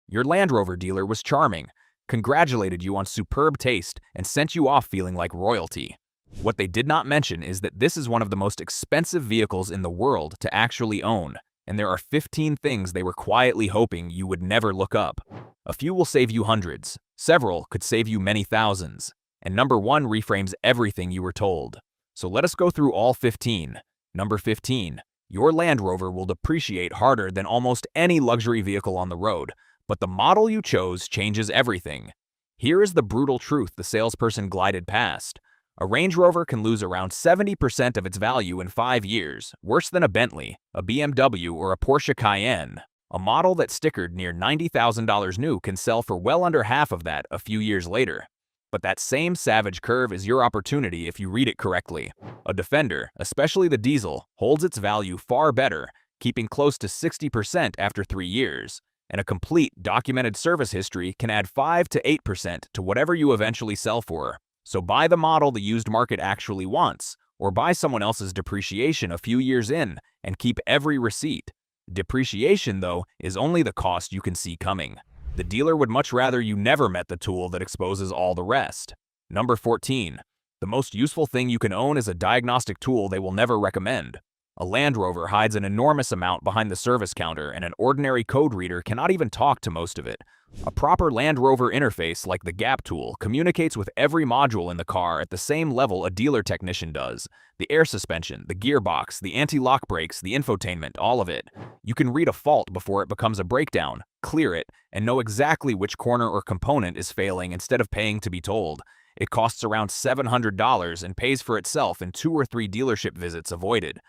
Your Land Rover dealer was charming, congratulated you on superb taste, and sent you off feeling like royalty. What they did not mention is that this is one of the most expensive vehicles in the world to actually own, and there are 15 things they were quietly hoping you would never look up. A few will save you hundreds, several could save you many thousands, and number 1 reframes everything you were told. So let us go through all 15. Number 15. Your Land Rover will depreciate harder than almost any luxury vehicle on the road, but the model you chose changes everything. Here is the brutal truth the salesperson glided past. A Range Rover can lose around 70% of its value in 5 years, worse than a Bentley, a BMW, or a Porsche Cayenne. A model that stickered near $90,000 new can sell for well under half of that a few years later. But that same savage curve is your opportunity if you read it correctly. A Defender, especially the diesel, holds its value far better, keeping close to 60% after 3 years. And a complete documented service history can add 5 to 8% to whatever you eventually sell for. So buy the model the used market actually wants, or buy someone else's depreciation a few years in and keep every receipt. Depreciation, though, is only the cost you can see coming. The dealer would much rather you never met the tool that exposes all the rest. Number 14. The most useful thing you can own is a diagnostic tool they will never recommend. A Land Rover hides an enormous amount behind the service counter, and an ordinary code reader cannot even talk to most of it. A proper Land Rover interface like the Gap tool communicates with every module in the car at the same level a dealer technician does. The air suspension, the gearbox, the anti-lock brakes, the infotainment, all of it. You can read a fault before it becomes a breakdown, clear it, and know exactly which corner or component is failing instead of paying to be told. It costs around $700 and pays for itself in 2 or 3 dealership visits avoided.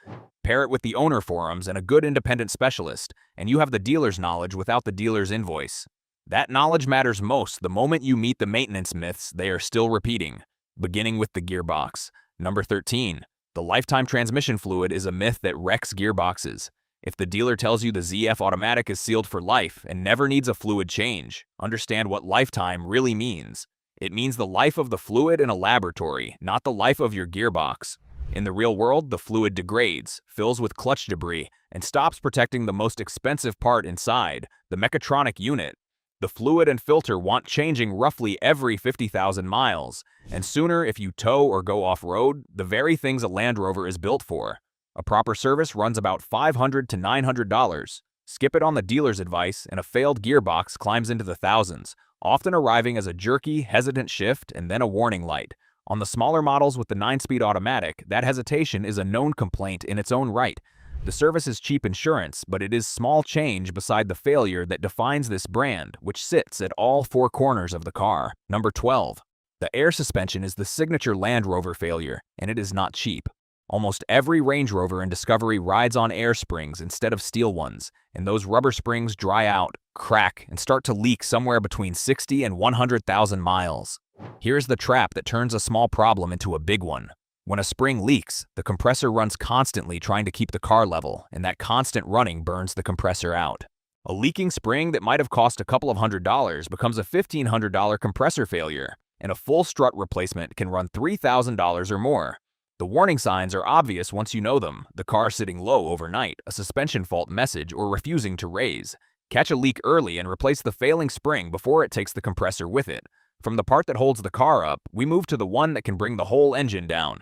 Pair it with the owner forums and a good independent specialist, and you have the dealer's knowledge without the dealer's invoice. That knowledge matters most the moment you meet the maintenance myths they are still repeating, beginning with the gearbox. Number 13. The lifetime transmission fluid is a myth that wrecks gearboxes. If the dealer tells you the ZF automatic is sealed for life and never needs a fluid change, understand what lifetime really means. It means the life of the fluid in a laboratory, not the life of your gearbox. In the real world, the fluid degrades, fills with clutch debris, and stops protecting the most expensive part inside, the mechatronic unit. The fluid and filter want changing roughly every 50,000 miles, and sooner if you tow or go off-road, the very things a Land Rover is built for. A proper service runs about $500 to $900. Skip it on the dealer's advice, and a failed gearbox climbs into the thousands, often arriving as a jerky, hesitant shift and then a warning light. On the smaller models with the 9-speed automatic, that hesitation is a known complaint in its own right. The service is cheap insurance, but it is small change beside the failure that defines this brand, which sits at all 4 corners of the car. Number 12. The air suspension is the signature Land Rover failure, and it is not cheap. Almost every Range Rover in Discovery rides on air springs instead of steel ones, and those rubber springs dry out, crack, and start to leak somewhere between 60 and 100,000 miles. Here's the trap that turns a small problem into a big one. When a spring leaks, the compressor runs constantly trying to keep the car level, and that constant running burns the compressor out. A leaking spring that might have cost a couple of $100 becomes a $1,500 compressor failure, and a full strut replacement can run $3,000 or more. The warning signs are obvious once you know them: the car sitting low overnight, a suspension fault message, or refusing to raise. Catch a leak early and replace the failing spring before it takes the compressor with it. From the part that holds the car up, we move to the one that can bring the whole engine down.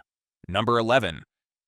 Number 11.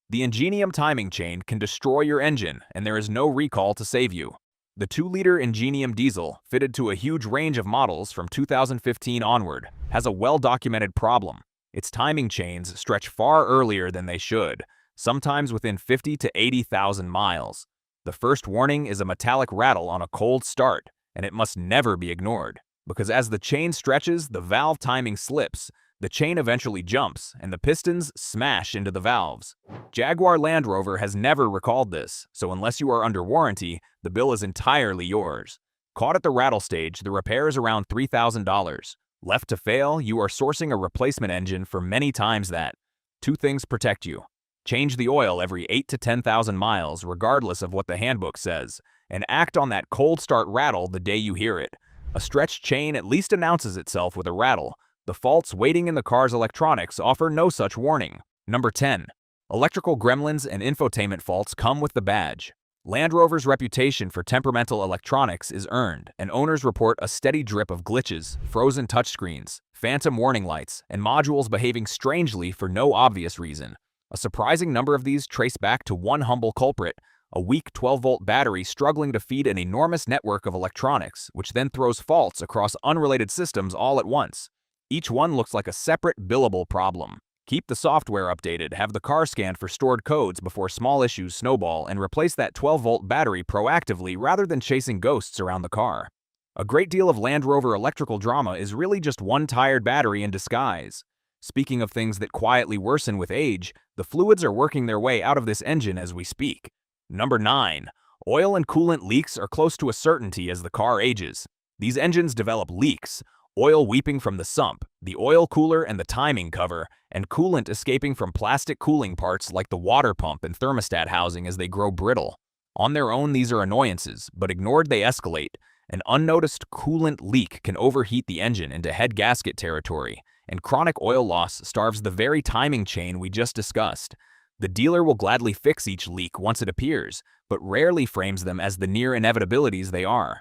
The Ingenium timing chain can destroy your engine, and there is no recall to save you. The 2-liter Ingenium diesel, fitted to a huge range of models from 2015 onward, has a well-documented problem. Its timing chains stretch far earlier than they should, sometimes within 50 to 80,000 miles. The first warning is a metallic rattle on a cold start, and it must never be ignored, because as the chain stretches, the valve timing slips, the chain eventually jumps, and the pistons smash into the valves. Jaguar Land Rover has never recalled this, so unless you are under warranty, the bill is entirely yours. Caught at the rattle stage, the repair is around $3,000. Left to fail, you are sourcing a replacement engine for many times that. 2 things protect you. Change the oil every 8 to 10,000 miles, regardless of what the handbook says, and act on that cold start rattle the day you hear it. A stretched chain at least announces itself with a rattle. The faults waiting in the car's electronics offer no such warning. Number 10. Electrical gremlins and infotainment faults come with the badge. Land Rover's reputation for temperamental electronics is earned, and owners report a steady drip of glitches, frozen touchscreens, phantom warning lights, and modules behaving strangely for no obvious reason. A surprising number of these trace back to one humble culprit, a weak 12-volt battery struggling to feed an enormous network of electronics, which then throws faults across unrelated systems all at once. Each one looks like a separate, billable problem. Keep the software updated, have the car scanned for stored codes before small issues snowball, and replace that 12-volt battery proactively rather than chasing ghosts around the car. A great deal of Land Rover electrical drama is really just one tired battery in disguise. Speaking of things that quietly worsen with age, the fluids are working their way out of this engine as we speak. Number 9. Oil and coolant leaks are close to a certainty as the car ages. These engines develop leaks, oil weeping from the sump, the oil cooler and the timing cover, and coolant escaping from plastic cooling parts like the water pump and thermostat housing as they grow brittle. On their own, these are annoyances, but ignored they escalate. An unnoticed coolant leak can overheat the engine into head gasket territory, and chronic oil loss starves the very timing chain we just discussed. The dealer will gladly fix each leak once it appears, but rarely frames them as the near inevitabilities they are.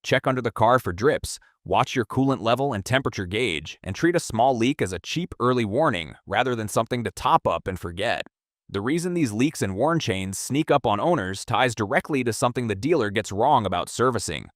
Check under the car for drips, watch your coolant level and temperature gauge, and treat a small leak as a cheap early warning rather than something to top up and forget. The reason these leaks and warn chains sneak up on owners ties directly to something the dealer gets wrong about servicing.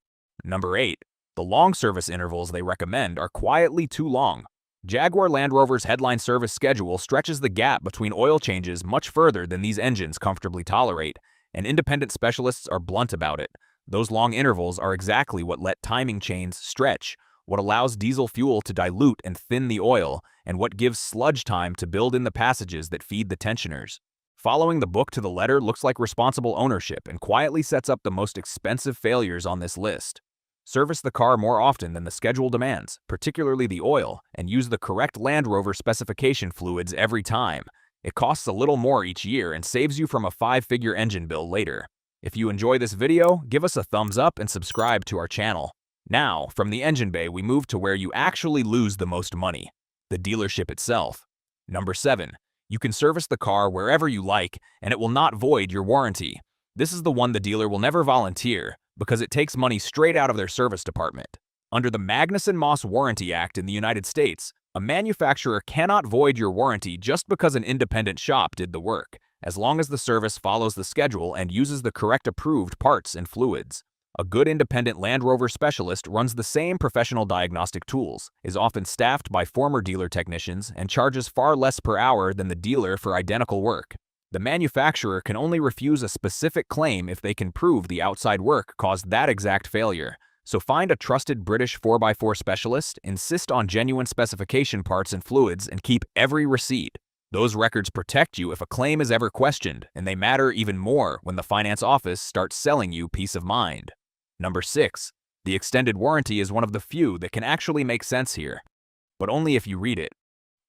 Number 8. The long service intervals they recommend are quietly too long. Jaguar Land Rover's headline service schedule stretches the gap between oil changes much further than these engines comfortably tolerate, and independent specialists are blunt about it. Those long intervals are exactly what let timing chains stretch, what allows diesel fuel to dilute and thin the oil, and what gives sludge time to build in the passages that feed the tensioners. Following the book to the letter looks like responsible ownership and quietly sets up the most expensive failures on this list. Service the car more often than the schedule demands, particularly the oil, and use the correct Land Rover specification fluids every time. It costs a little more each year and saves you from a 5-figure engine bill later. If you enjoy this video, give us a thumbs up and subscribe to our channel. Now, from the engine bay, we move to where you actually lose the most money: the dealership itself. Number 7. You can service the car wherever you like, and it will not void your warranty. This is the one the dealer will never volunteer, because it takes money straight out of their service department. Under the Magnuson-Moss Warranty Act in the United States, a manufacturer cannot void your warranty just because an independent shop did the work, as long as the service follows the schedule and uses the correct approved parts and fluids. A good independent Land Rover specialist runs the same professional diagnostic tools, is often staffed by former dealer technicians, and charges far less per hour than the dealer for identical work. The manufacturer can only refuse a specific claim if they can prove the outside work caused that exact failure. So find a trusted British 4x4 specialist, insist on genuine specification parts and fluids, and keep every receipt. Those records protect you if a claim is ever questioned, and they matter even more when the finance office starts selling you peace of mind. Number 6. The extended warranty is one of the few that can actually make sense here, but only if you read it.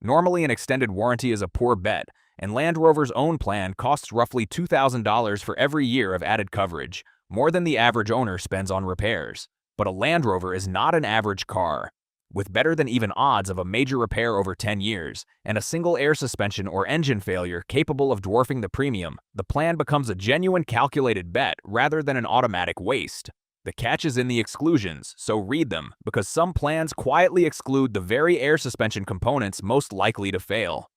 Normally, an extended warranty is a poor bet, and Land Rover's own plan costs roughly $2,000 for every year of added coverage, more than the average owner spends on repairs. But a Land Rover is not an average car. With better than even odds of a major repair over 10 years, and a single air suspension or engine failure capable of dwarfing the premium, the plan becomes a genuine calculated bet rather than an automatic waste. The catch is in the exclusions, so read them, because some plans quietly exclude the very air suspension components most likely to fail.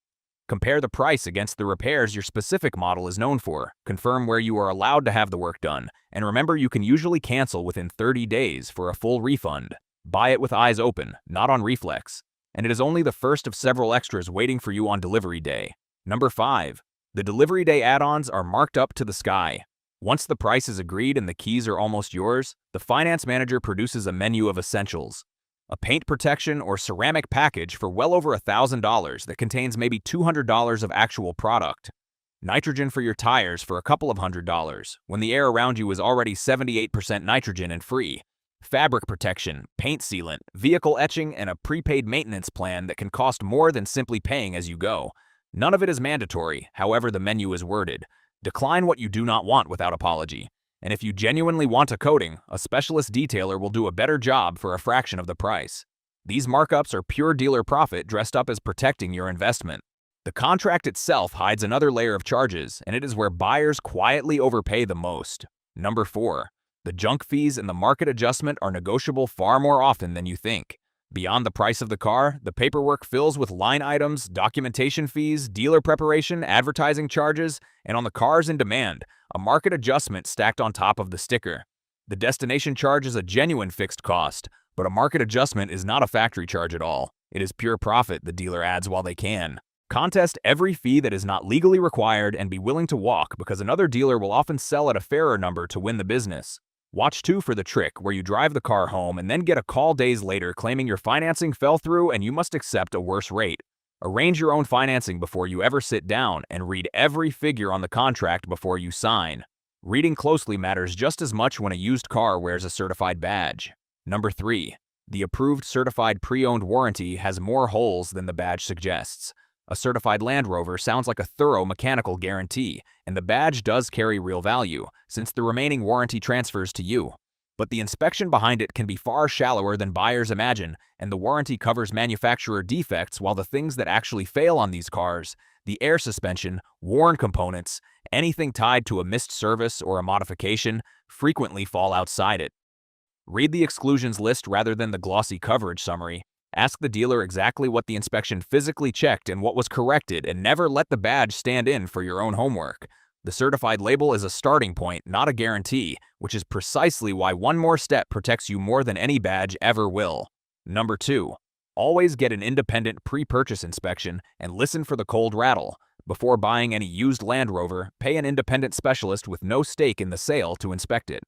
Compare the price against the repairs your specific model is known for, confirm where you are allowed to have the work done, and remember you can usually cancel within 30 days for a full refund. Buy it with eyes open, not on reflex. And it is only the first of several extras waiting for you on delivery day. Number 5. The delivery day add-ons are marked up to the sky. Once the price is agreed and the keys are almost yours, the finance manager produces a menu of essentials. A paint protection or ceramic package for well over $1,000 that contains maybe $200 of actual product. Nitrogen for your tires for a couple of $100s, when the air around you is already 78% nitrogen and free. Fabric protection, paint sealant, vehicle etching, and a prepaid maintenance plan that can cost more than simply paying as you go. None of it is mandatory, however the menu is worded. Decline what you do not want without apology. And if you genuinely want a coating, a specialist detailer will do a better job for a fraction of the price. These markups are pure dealer profit dressed up as protecting your investment. The contract itself hides another layer of charges, and it is where buyers quietly overpay the most. Number 4. The junk fees and the market adjustment are negotiable far more often than you think. Beyond the price of the car, the paperwork fills with line items, documentation fees, dealer preparation, advertising charges, and on the cars in demand, a market adjustment stacked on top of the sticker. The destination charge is a genuine fixed cost, but a market adjustment is not a factory charge at all. It is pure profit the dealer adds while they can. Contest every fee that is not legally required and be willing to walk, because another dealer will often sell at a fairer number to win the business. Watch 2 for the trick where you drive the car home and then get a call days later claiming your financing fell through and you must accept a worse rate. Arrange your own financing before you ever sit down and read every figure on the contract before you sign. Reading closely matters just as much when a used car wears a certified badge. Number 3. The approved certified pre-owned warranty has more holes than the badge suggests. A certified Land Rover sounds like a thorough mechanical guarantee, and the badge does carry real value, since the remaining warranty transfers to you. But the inspection behind it can be far shallower than buyers imagine, and the warranty covers manufacturer defects while the things that actually fail on these cars, the air suspension, worn components, anything tied to a missed service or a modification, frequently fall outside it. Read the exclusions list rather than the glossy coverage summary. Ask the dealer exactly what the inspection physically checked and what was corrected, and never let the badge stand in for your own homework. The certified label is a starting point, not a guarantee, which is precisely why one more step protects you more than any badge ever will. Number 2. Always get an independent pre-purchase inspection and listen for the cold rattle. Before buying any used Land Rover, pay an independent specialist with no stake in the sale to inspect it.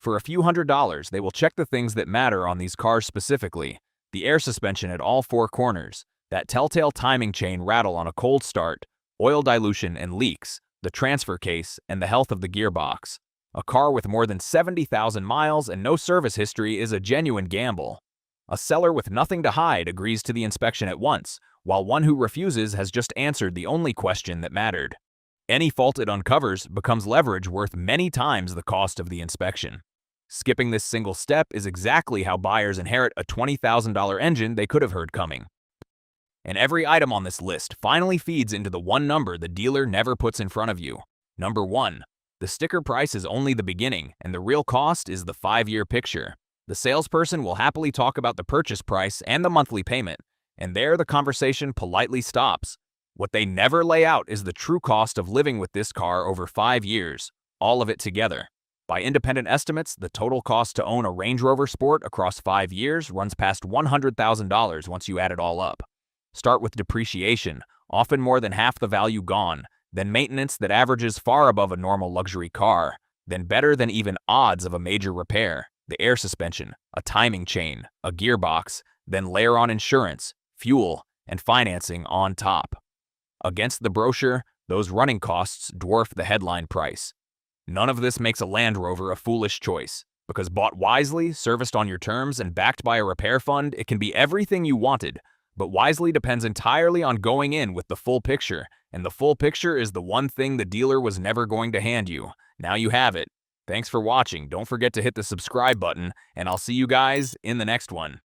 For a few $100s, they will check the things that matter on these cars specifically. The air suspension at all 4 corners, that telltale timing chain rattle on a cold start, oil dilution and leaks, the transfer case, and the health of the gearbox. A car with more than 70,000 miles and no service history is a genuine gamble. A seller with nothing to hide agrees to the inspection at once, while one who refuses has just answered the only question that mattered. Any fault it uncovers becomes leverage worth many times the cost of the inspection. Skipping this single step is exactly how buyers inherit a $20,000 engine they could have heard coming. And every item on this list finally feeds into the one number the dealer never puts in front of you. Number 1. The sticker price is only the beginning, and the real cost is the 5-year picture. The salesperson will happily talk about the purchase price and the monthly payment, and there the conversation politely stops. What they never lay out is the true cost of living with this car over 5 years, all of it together. By independent estimates, the total cost to own a Range Rover Sport across 5 years runs past $100,000 once you add it all up. Start with depreciation, often more than half the value gone, then maintenance that averages far above a normal luxury car, then better than even odds of a major repair, the air suspension, a timing chain, a gearbox, then layer on insurance, fuel, and financing on top. Against the brochure, those running costs dwarf the headline price. None of this makes a Land Rover a foolish choice, because bought wisely, serviced on your terms, and backed by a repair fund, it can be everything you wanted. But wisely depends entirely on going in with the full picture, and the full picture is the one thing the dealer was never going to hand you. Now you have it. Thanks for watching. Don't forget to hit the subscribe button, and I'll see you guys in the next one.